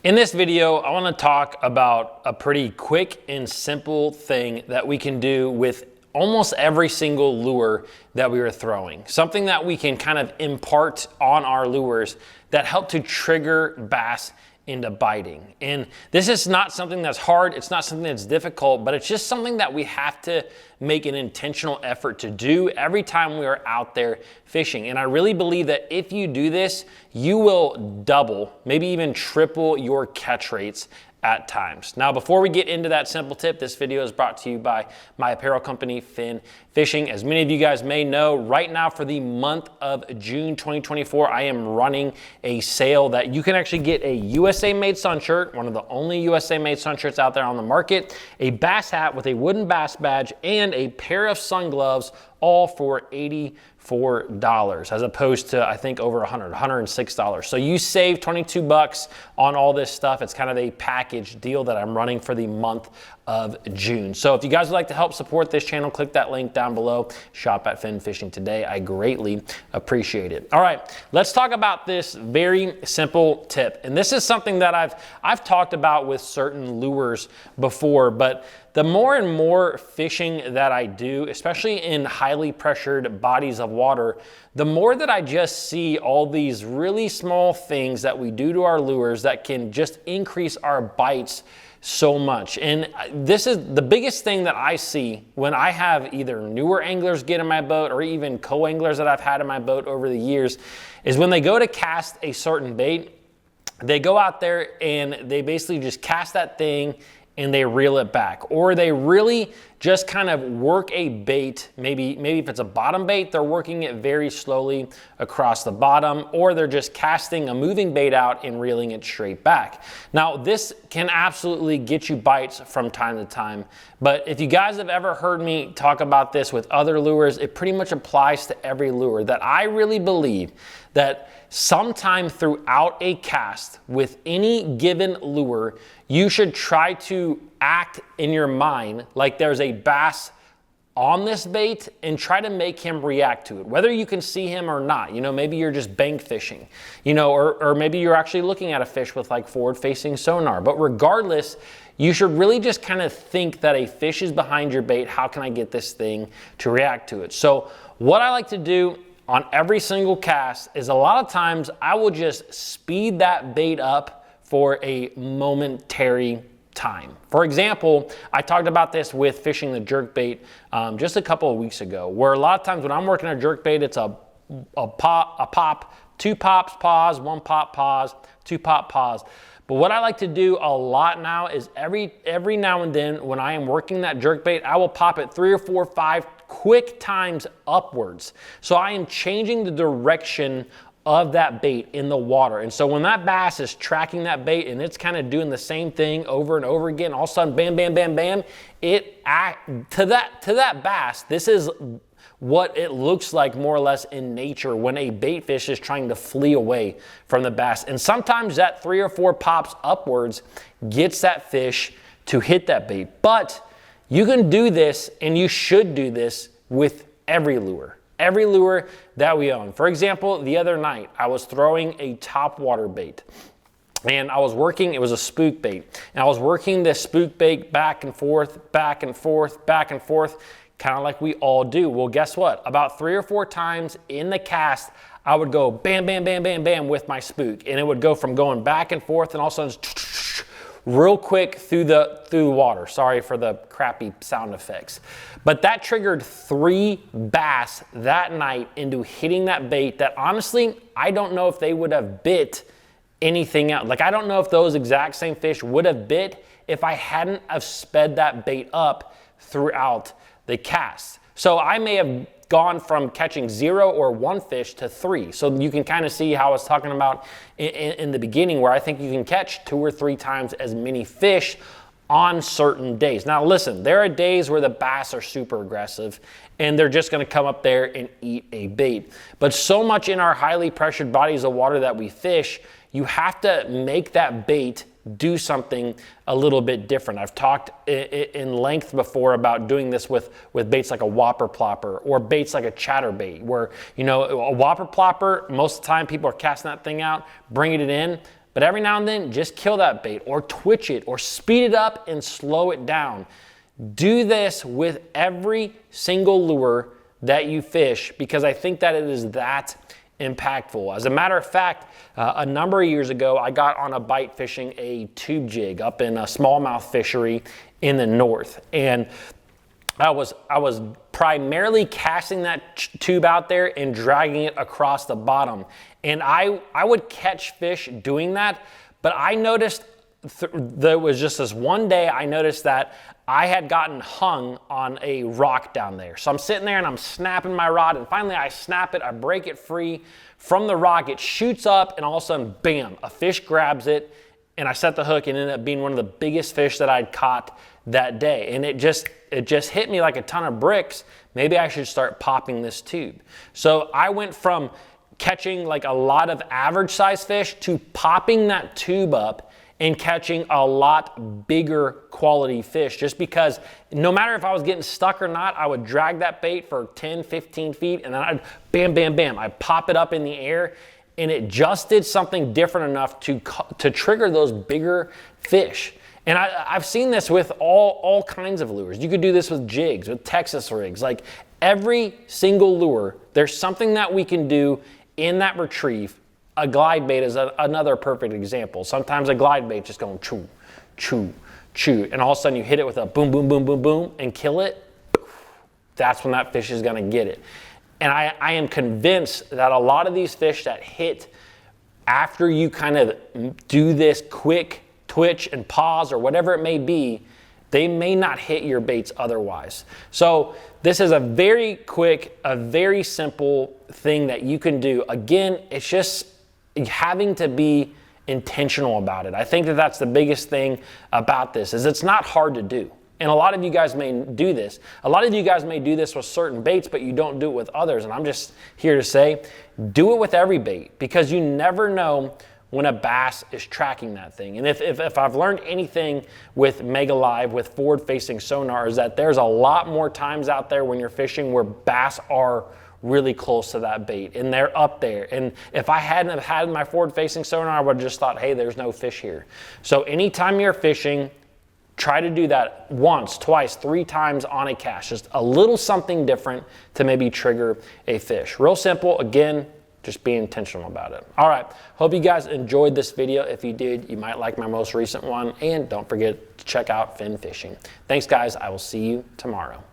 In this video, I want to talk about a pretty quick and simple thing that we can do with almost every single lure that we are throwing. Something that we can kind of impart on our lures that help to trigger bass into biting. And this is not something that's hard, it's not something that's difficult, but it's just something that we have to make an intentional effort to do every time we are out there fishing. And I really believe that if you do this, you will double, maybe even triple your catch rates at times. Now, before we get into that simple tip, this video is brought to you by my apparel company, Finn Fishing. As many of you guys may know, right now for the month of June 2024, I am running a sale that you can actually get a USA made sun shirt, one of the only USA made sun shirts out there on the market, a bass hat with a wooden bass badge, and a pair of sun gloves, all for $84, as opposed to, I think, over $106. So you save 22 bucks on all this stuff. It's kind of a package deal that I'm running for the month of June. So if you guys would like to help support this channel, click that link down below. Shop at Finn Fishing today. I greatly appreciate it. All right, let's talk about this very simple tip. And this is something that I've talked about with certain lures before, but the more and more fishing that I do, especially in highly pressured bodies of water, the more that I just see all these really small things that we do to our lures that can just increase our bites so much. And this is the biggest thing that I see when I have either newer anglers get in my boat or even co-anglers that I've had in my boat over the years, is when they go to cast a certain bait, they go out there and they basically just cast that thing and they reel it back, or they really just kind of work a bait. Maybe if it's a bottom bait, they're working it very slowly across the bottom, or they're just casting a moving bait out and reeling it straight back. Now, this can absolutely get you bites from time to time, but if you guys have ever heard me talk about this with other lures, it pretty much applies to every lure, that I really believe that sometime throughout a cast with any given lure, you should try to act in your mind like there's a bass on this bait and try to make him react to it, whether you can see him or not. You know, maybe you're just bank fishing, you know, or maybe you're actually looking at a fish with like forward-facing sonar. But regardless, you should really just kind of think that a fish is behind your bait. How can I get this thing to react to it? So what I like to do on every single cast is a lot of times I will just speed that bait up for a momentary time. For example, I talked about this with fishing the jerkbait just a couple of weeks ago, where a lot of times when I'm working a jerkbait, it's a pop, two pops, pause, one pop, pause, two pop, pause. But what I like to do a lot now is every now and then when I am working that jerkbait, I will pop it 3 or 4 or 5 quick times upwards. So I am changing the direction of that bait in the water. And so when that bass is tracking that bait and it's kind of doing the same thing over and over again, all of a sudden, bam, bam, bam, bam, to that bass, this is what it looks like more or less in nature when a bait fish is trying to flee away from the bass. And sometimes that 3 or 4 pops upwards gets that fish to hit that bait. But you can do this, and you should do this with every lure that we own. For example, the other night, I was throwing a top water bait. And I was working, it was a spook bait. And I was working this spook bait back and forth, back and forth, back and forth, kind of like we all do. Well, guess what? About 3 or 4 times in the cast, I would go bam, bam, bam, bam, bam with my spook. And it would go from going back and forth and all of a sudden, real quick through the water. Sorry for the crappy sound effects. But that triggered 3 bass that night into hitting that bait that honestly, I don't know if they would have bit anything else. Like, I don't know if those exact same fish would have bit if I hadn't have sped that bait up throughout the cast. So I may have gone from catching 0 or 1 fish to 3. So you can kind of see how I was talking about in the beginning, where I think you can catch 2 or 3 times as many fish on certain days. Now listen, there are days where the bass are super aggressive and they're just going to come up there and eat a bait. But so much in our highly pressured bodies of water that we fish, you have to make that bait do something a little bit different. I've talked in length before about doing this with baits like a whopper plopper or baits like a chatterbait, where, you know, a whopper plopper, most of the time people are casting that thing out, bringing it in, but every now and then just kill that bait or twitch it or speed it up and slow it down. Do this with every single lure that you fish, because I think that it is that impactful. As a matter of fact, a number of years ago, I got on a bite fishing a tube jig up in a smallmouth fishery in the north, and I was primarily casting that tube out there and dragging it across the bottom. And I would catch fish doing that, but I noticed there was just this one day I noticed that I had gotten hung on a rock down there. So I'm sitting there and I'm snapping my rod, and finally I snap it, I break it free from the rock, it shoots up, and all of a sudden, bam, a fish grabs it, and I set the hook, and it ended up being one of the biggest fish that I'd caught that day. And it just hit me like a ton of bricks. Maybe I should start popping this tube. So I went from catching like a lot of average size fish to popping that tube up and catching a lot bigger quality fish, just because no matter if I was getting stuck or not, I would drag that bait for 10, 15 feet, and then I'd bam, bam, bam, I'd pop it up in the air, and it just did something different enough to trigger those bigger fish. And I've seen this with all kinds of lures. You could do this with jigs, with Texas rigs. Like every single lure, there's something that we can do in that retrieve. A glide bait is another perfect example. Sometimes a glide bait just going chew, chew, chew, and all of a sudden you hit it with a boom, boom, boom, boom, boom, and kill it. That's when that fish is gonna get it. And I am convinced that a lot of these fish that hit after you kind of do this quick twitch and pause or whatever it may be, they may not hit your baits otherwise. So this is a very quick, a very simple thing that you can do. Again, it's just having to be intentional about it. I think that that's the biggest thing about this, is it's not hard to do. And a lot of you guys may do this. A lot of you guys may do this with certain baits, but you don't do it with others. And I'm just here to say, do it with every bait, because you never know when a bass is tracking that thing. And if I've learned anything with Mega Live, with forward-facing sonar, is that there's a lot more times out there when you're fishing where bass are really close to that bait and they're up there. And if I hadn't have had my forward-facing sonar, I would have just thought, hey, there's no fish here. So anytime you're fishing, try to do that once, twice, 3 times on a cast. Just a little something different to maybe trigger a fish. Real simple. Again, just be intentional about it. All right, hope you guys enjoyed this video. If you did, you might like my most recent one. And don't forget to check out Fin Fishing. Thanks, guys. I will see you tomorrow.